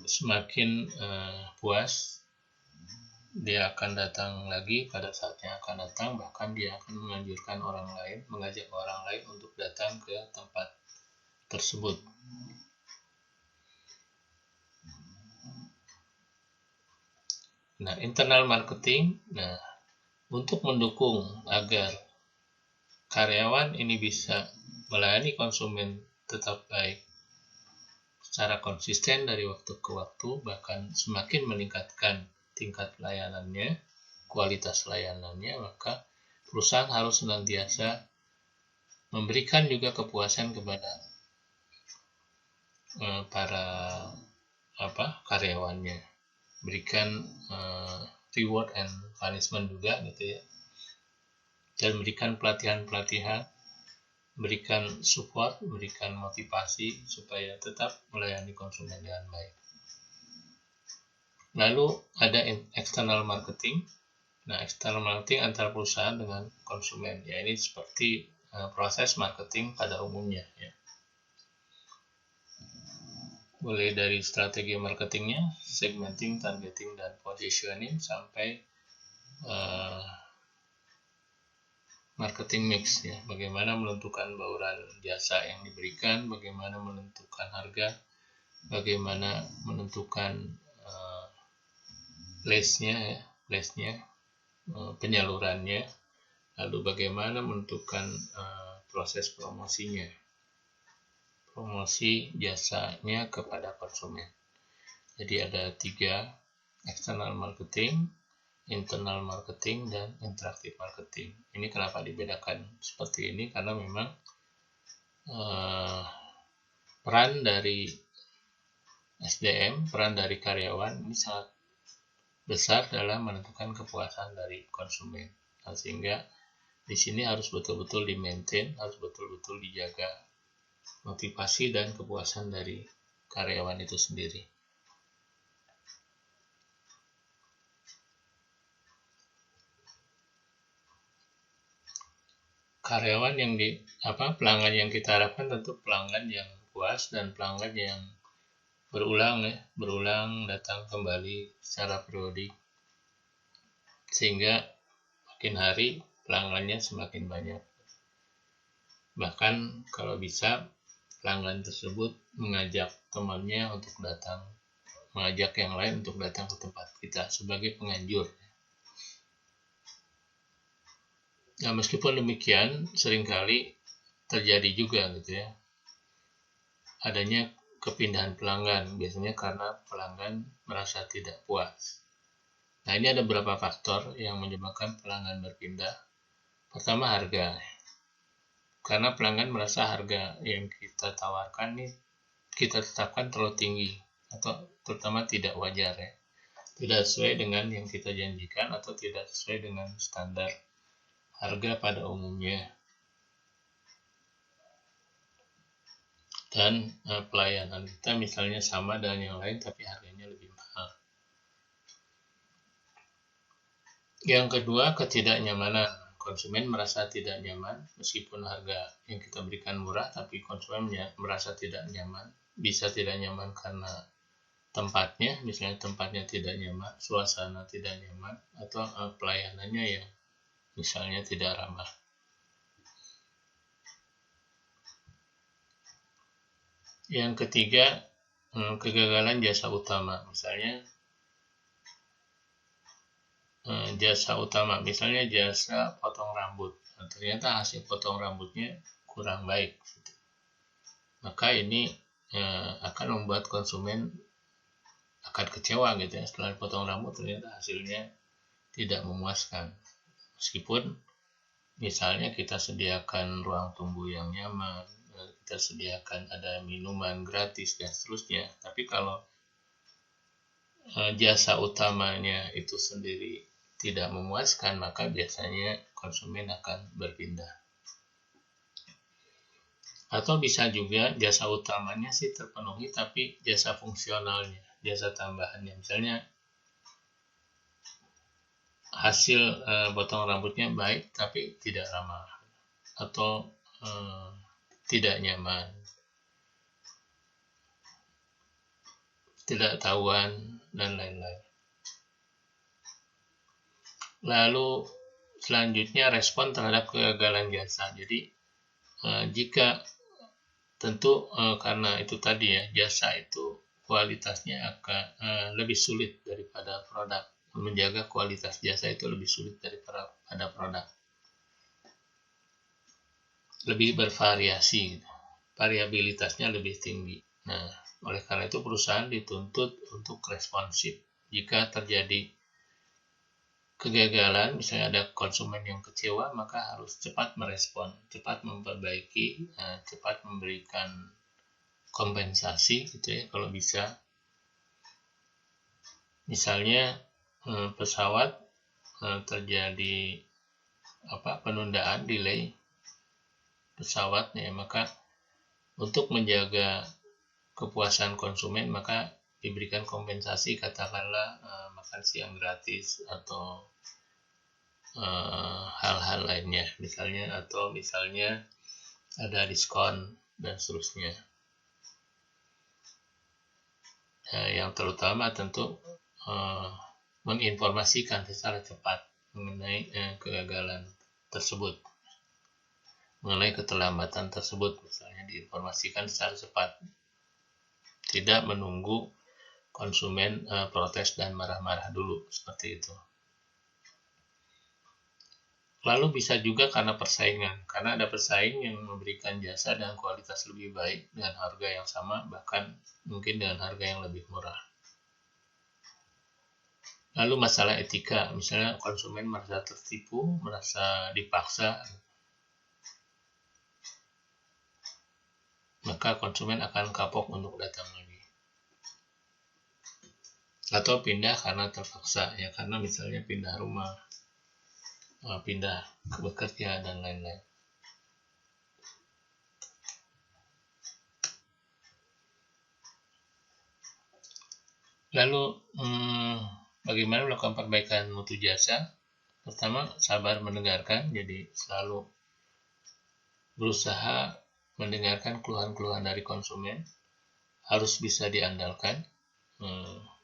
semakin puas. Dia akan datang lagi pada saatnya akan datang, bahkan dia akan menganjurkan orang lain, mengajak orang lain untuk datang ke tempat tersebut. Nah, internal marketing, untuk mendukung agar karyawan ini bisa melayani konsumen tetap baik secara konsisten dari waktu ke waktu, bahkan semakin meningkatkan tingkat pelayanannya, kualitas layanannya, maka perusahaan harus senantiasa memberikan juga kepuasan kepada para karyawannya, berikan reward and punishment juga gitu ya, dan berikan pelatihan-pelatihan, berikan support, berikan motivasi supaya tetap melayani konsumen dengan baik. Lalu ada external marketing. Nah, external marketing antara perusahaan dengan konsumen, ya ini seperti proses marketing pada umumnya ya. Mulai dari strategi marketingnya, segmenting, targeting, dan positioning, sampai marketing mix ya. Bagaimana menentukan bauran jasa yang diberikan, bagaimana menentukan harga, bagaimana menentukan listnya, penyalurannya, lalu bagaimana menentukan proses promosinya, promosi jasanya kepada konsumen. Jadi ada 3, external marketing, internal marketing, dan interactive marketing. Ini kenapa dibedakan seperti ini, karena memang peran dari SDM, peran dari karyawan ini sangat besar dalam menentukan kepuasan dari konsumen. Nah, sehingga di sini harus betul-betul di-maintain, harus betul-betul dijaga motivasi dan kepuasan dari karyawan itu sendiri. Karyawan yang pelanggan yang kita harapkan tentu pelanggan yang puas dan pelanggan yang berulang datang kembali secara periodik, sehingga makin hari pelanggannya semakin banyak. Bahkan kalau bisa pelanggan tersebut mengajak temannya untuk datang, mengajak yang lain untuk datang ke tempat kita sebagai penganjur. Nah, meskipun demikian seringkali terjadi juga gitu ya, adanya kepindahan pelanggan, biasanya karena pelanggan merasa tidak puas. Nah, ini ada beberapa faktor yang menyebabkan pelanggan berpindah. Pertama, harga. Karena pelanggan merasa harga yang kita tawarkan nih, kita tetapkan terlalu tinggi, atau terutama tidak wajar ya. Tidak sesuai dengan yang kita janjikan, atau tidak sesuai dengan standar harga pada umumnya. Dan pelayanan kita misalnya sama dengan yang lain tapi harganya lebih mahal. Yang kedua, ketidaknyamanan. Konsumen merasa tidak nyaman meskipun harga yang kita berikan murah, tapi konsumen merasa tidak nyaman. Bisa tidak nyaman karena tempatnya, misalnya tempatnya tidak nyaman, suasana tidak nyaman, atau pelayanannya yang misalnya tidak ramah. Yang ketiga, kegagalan jasa utama. Misalnya jasa utama, misalnya jasa potong rambut. Nah, ternyata hasil potong rambutnya kurang baik. Maka ini akan membuat konsumen akan kecewa gitu ya. Setelah potong rambut ternyata hasilnya tidak memuaskan. Meskipun misalnya kita sediakan ruang tunggu yang nyaman, kita sediakan ada minuman gratis dan seterusnya, tapi kalau jasa utamanya itu sendiri tidak memuaskan, maka biasanya konsumen akan berpindah. Atau bisa juga jasa utamanya sih terpenuhi, tapi jasa fungsionalnya, jasa tambahannya, misalnya hasil potong rambutnya baik tapi tidak ramah, atau tidak nyaman, tidak tahuan, dan lain-lain. Lalu selanjutnya, respon terhadap kegagalan jasa. Jadi jika tentu karena itu tadi ya, jasa itu kualitasnya akan lebih sulit daripada produk. Menjaga kualitas jasa itu lebih sulit daripada produk. Lebih bervariasi, variabilitasnya lebih tinggi. Nah, oleh karena itu perusahaan dituntut untuk responsif. Jika terjadi kegagalan, misalnya ada konsumen yang kecewa, maka harus cepat merespon, cepat memperbaiki, cepat memberikan kompensasi gitu ya kalau bisa. Misalnya pesawat terjadi penundaan, delay pesawatnya, maka untuk menjaga kepuasan konsumen maka diberikan kompensasi, katakanlah makan siang gratis atau hal-hal lainnya misalnya, atau misalnya ada diskon dan seterusnya. Yang terutama tentu menginformasikan secara cepat mengenai kegagalan tersebut, mengenai keterlambatan tersebut, misalnya diinformasikan secara cepat, tidak menunggu konsumen protes dan marah-marah dulu, seperti itu. Lalu bisa juga karena persaingan, karena ada pesaing yang memberikan jasa dengan kualitas lebih baik dengan harga yang sama, bahkan mungkin dengan harga yang lebih murah. Lalu masalah etika, misalnya konsumen merasa tertipu, merasa dipaksa, maka konsumen akan kapok untuk datang lagi. Atau pindah karena terpaksa, ya karena misalnya pindah rumah, pindah bekerja, dan lain-lain. Lalu bagaimana melakukan perbaikan mutu jasa? Pertama, sabar mendengarkan, jadi selalu berusaha mendengarkan keluhan-keluhan dari konsumen, harus bisa diandalkan,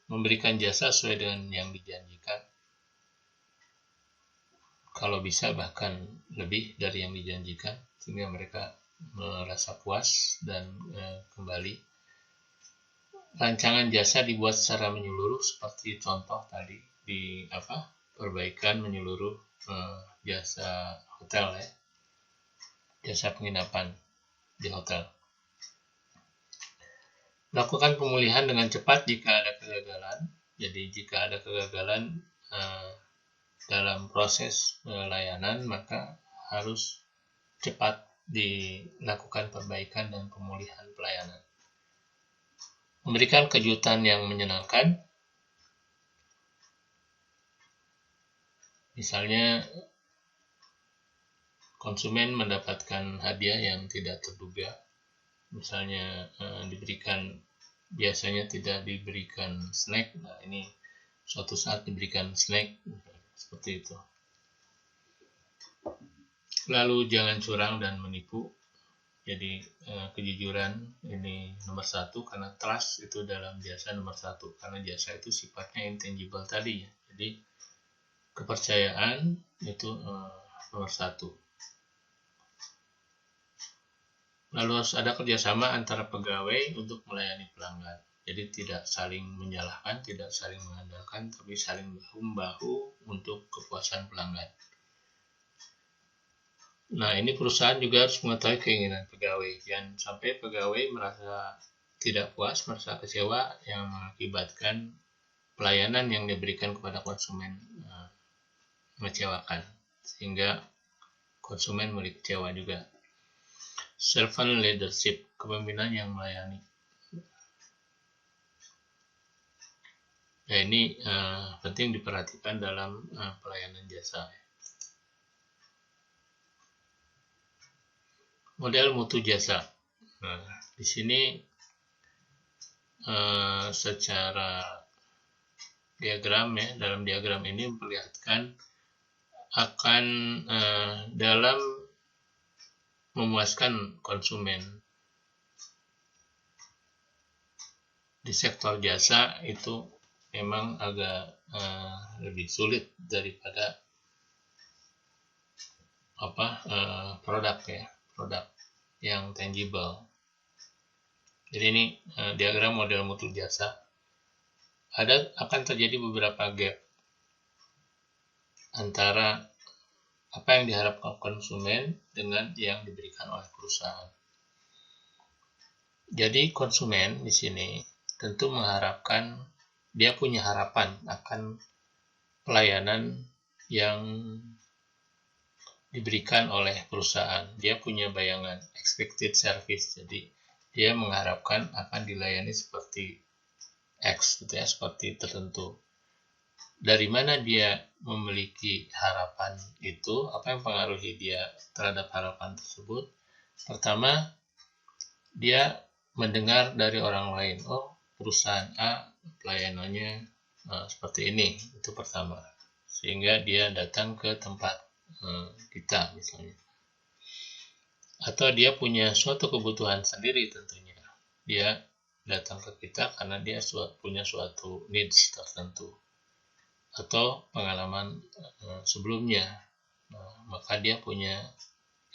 memberikan jasa sesuai dengan yang dijanjikan, kalau bisa bahkan lebih dari yang dijanjikan, sehingga mereka merasa puas dan kembali. Rancangan jasa dibuat secara menyeluruh seperti contoh tadi di perbaikan menyeluruh jasa hotel ya, jasa penginapan di hotel. Lakukan pemulihan dengan cepat jika ada kegagalan. Jadi jika ada kegagalan dalam proses layanan, maka harus cepat dilakukan perbaikan dan pemulihan pelayanan. Memberikan kejutan yang menyenangkan, misalnya konsumen mendapatkan hadiah yang tidak terduga, misalnya biasanya tidak diberikan snack, nah ini suatu saat diberikan snack, seperti itu. Lalu jangan curang dan menipu, jadi kejujuran ini nomor satu, karena trust itu dalam jasa nomor satu, karena jasa itu sifatnya intangible tadi ya, jadi kepercayaan itu nomor satu. Lalu harus ada kerjasama antara pegawai untuk melayani pelanggan, jadi tidak saling menyalahkan, tidak saling mengandalkan, tapi saling bahu-membahu untuk kepuasan pelanggan. Nah, ini perusahaan juga harus mengetahui keinginan pegawai, jangan sampai pegawai merasa tidak puas, merasa kecewa yang mengakibatkan pelayanan yang diberikan kepada konsumen mengecewakan, sehingga konsumen mulai kecewa juga. Servant leadership, kepemimpinan yang melayani. Nah, ini penting diperhatikan dalam pelayanan jasa. Model mutu jasa. Nah, di sini secara diagram ya, dalam diagram ini memperlihatkan akan dalam memuaskan konsumen di sektor jasa itu memang agak lebih sulit daripada produk yang tangible. Jadi ini diagram model mutu jasa. Akan terjadi beberapa gap antara apa yang diharapkan konsumen dengan yang diberikan oleh perusahaan. Jadi konsumen di sini tentu mengharapkan, dia punya harapan akan pelayanan yang diberikan oleh perusahaan. Dia punya bayangan expected service, jadi dia mengharapkan akan dilayani seperti X gitu ya, seperti tertentu. Dari mana dia memiliki harapan itu, apa yang mempengaruhi dia terhadap harapan tersebut? Pertama, dia mendengar dari orang lain, oh perusahaan A pelayanannya seperti ini, itu pertama. Sehingga dia datang ke tempat kita misalnya. Atau dia punya suatu kebutuhan sendiri tentunya. Dia datang ke kita karena dia punya suatu needs tertentu. Atau pengalaman sebelumnya. Maka dia punya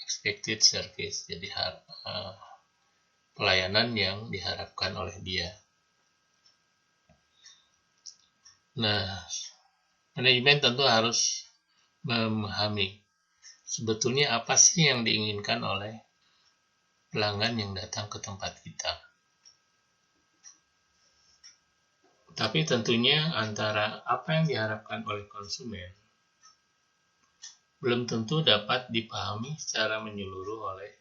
expected service. Jadi pelayanan yang diharapkan oleh dia. Nah, manajemen tentu harus memahami sebetulnya apa sih yang diinginkan oleh pelanggan yang datang ke tempat kita. Tapi tentunya antara apa yang diharapkan oleh konsumen belum tentu dapat dipahami secara menyeluruh oleh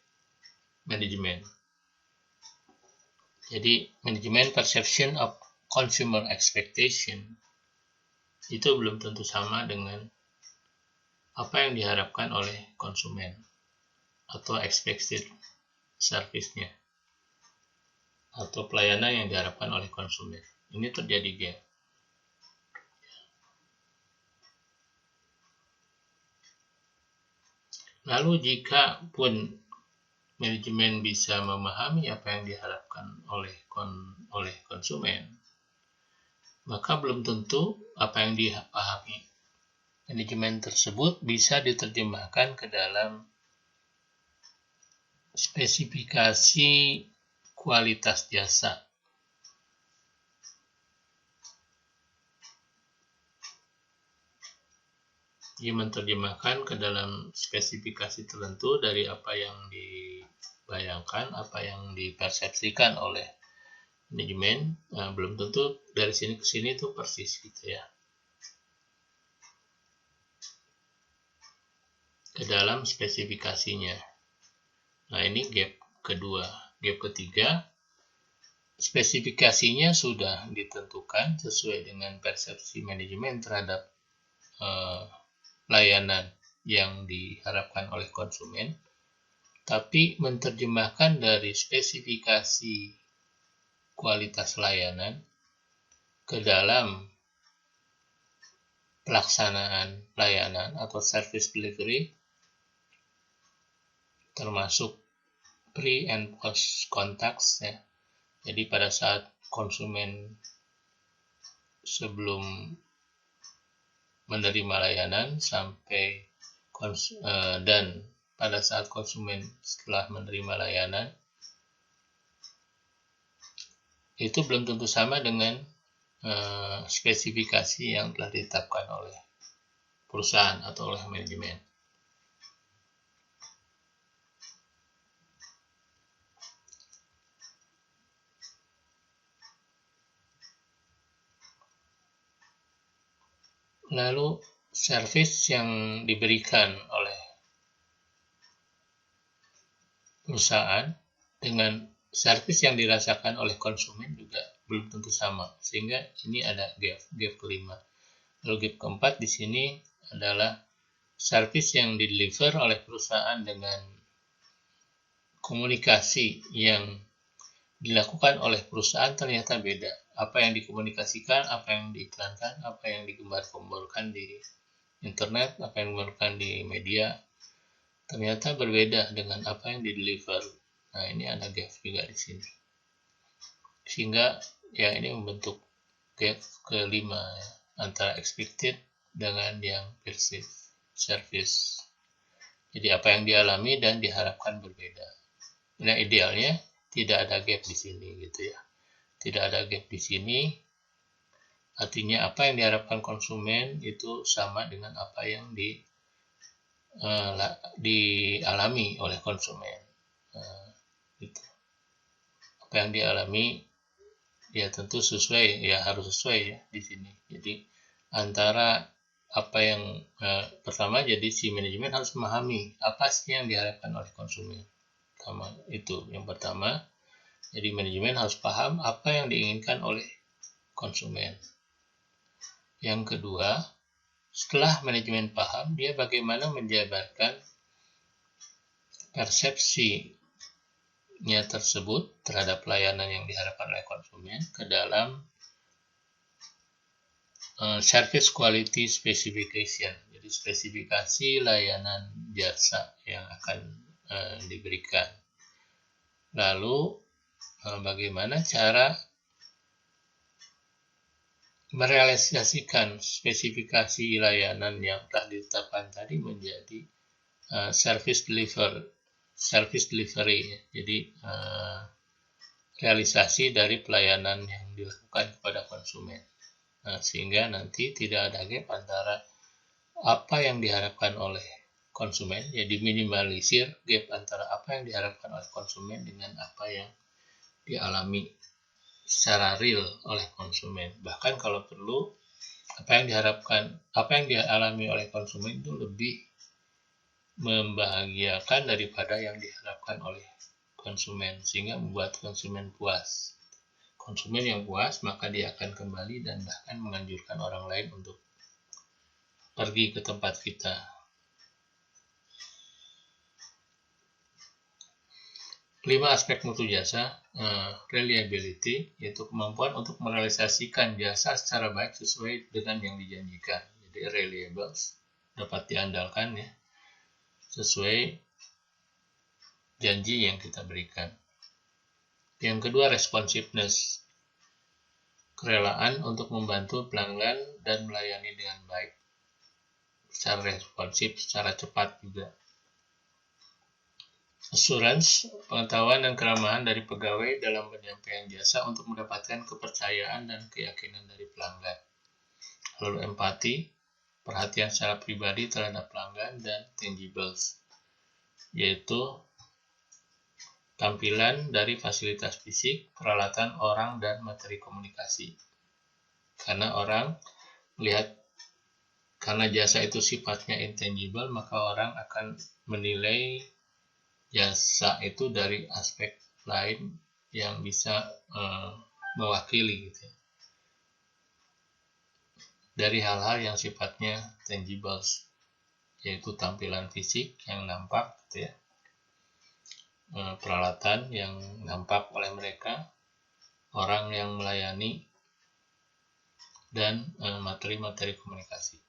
manajemen. Jadi, manajemen perception of consumer expectation itu belum tentu sama dengan apa yang diharapkan oleh konsumen atau expected service-nya atau pelayanan yang diharapkan oleh konsumen. Ini terjadi gap. Lalu jika pun manajemen bisa memahami apa yang diharapkan oleh konsumen, maka belum tentu apa yang dipahami manajemen tersebut bisa diterjemahkan ke dalam spesifikasi kualitas jasa. Dia menerjemahkan ke dalam spesifikasi tertentu dari apa yang dibayangkan, apa yang dipersepsikan oleh manajemen. Belum tentu dari sini ke sini itu persis gitu ya. Ke dalam spesifikasinya. Nah, ini gap kedua. Gap ketiga, spesifikasinya sudah ditentukan sesuai dengan persepsi manajemen terhadap layanan yang diharapkan oleh konsumen, tapi menerjemahkan dari spesifikasi kualitas layanan ke dalam pelaksanaan layanan atau service delivery, termasuk pre and post contacts ya. Jadi pada saat konsumen sebelum menerima layanan sampai dan pada saat konsumen setelah menerima layanan itu belum tentu sama dengan spesifikasi yang telah ditetapkan oleh perusahaan atau oleh manajemen. Lalu service yang diberikan oleh perusahaan dengan service yang dirasakan oleh konsumen juga belum tentu sama, sehingga ini ada gap kelima. Lalu gap keempat di sini adalah service yang dideliver oleh perusahaan dengan komunikasi yang dilakukan oleh perusahaan ternyata beda. Apa yang dikomunikasikan, apa yang diiklankan, apa yang digembar-gemborkan di internet, apa yang digembarkan di media, ternyata berbeda dengan apa yang dideliver. Nah, ini ada gap juga di sini. Sehingga ya ini membentuk gap kelima ya, antara expected dengan yang perceived service. Jadi apa yang dialami dan diharapkan berbeda. Nah, idealnya tidak ada gap di sini gitu ya. Tidak ada gap di sini, artinya apa yang diharapkan konsumen itu sama dengan apa yang dialami oleh konsumen. Gitu. Apa yang dialami ya tentu sesuai, ya harus sesuai ya di sini. Jadi antara apa yang pertama, jadi si manajemen harus memahami apa sih yang diharapkan oleh konsumen. Yang pertama, jadi manajemen harus paham apa yang diinginkan oleh konsumen. Yang kedua, setelah manajemen paham, dia bagaimana menjabarkan persepsinya tersebut terhadap pelayanan yang diharapkan oleh konsumen ke dalam service quality specification, jadi spesifikasi layanan jasa yang akan diberikan. Lalu bagaimana cara merealisasikan spesifikasi layanan yang telah ditetapkan tadi menjadi service delivery, jadi realisasi dari pelayanan yang dilakukan kepada konsumen. Sehingga nanti tidak ada gap antara apa yang diharapkan oleh konsumen, jadi minimalisir gap antara apa yang diharapkan oleh konsumen dengan apa yang dialami secara real oleh konsumen. Bahkan kalau perlu, apa yang dialami oleh konsumen itu lebih membahagiakan daripada yang diharapkan oleh konsumen, sehingga membuat konsumen puas. Konsumen yang puas, maka dia akan kembali dan bahkan menganjurkan orang lain untuk pergi ke tempat kita. Kelima aspek mutu jasa, reliability, yaitu kemampuan untuk merealisasikan jasa secara baik sesuai dengan yang dijanjikan. Jadi reliable, dapat diandalkan ya, sesuai janji yang kita berikan. Yang kedua, responsiveness, kerelaan untuk membantu pelanggan dan melayani dengan baik, secara responsif, secara cepat juga. Assurance, pengetahuan dan keramahan dari pegawai dalam penyampaian jasa untuk mendapatkan kepercayaan dan keyakinan dari pelanggan. Lalu empati, perhatian secara pribadi terhadap pelanggan, dan tangibles, yaitu tampilan dari fasilitas fisik, peralatan, orang, dan materi komunikasi. Karena orang melihat, karena jasa itu sifatnya intangible, maka orang akan menilai jasa itu dari aspek lain yang bisa mewakili gitu ya, dari hal-hal yang sifatnya tangible, yaitu tampilan fisik yang nampak gitu ya, peralatan yang nampak oleh mereka, orang yang melayani, dan materi-materi komunikasi.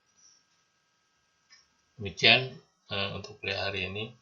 Demikian untuk kuliah hari ini.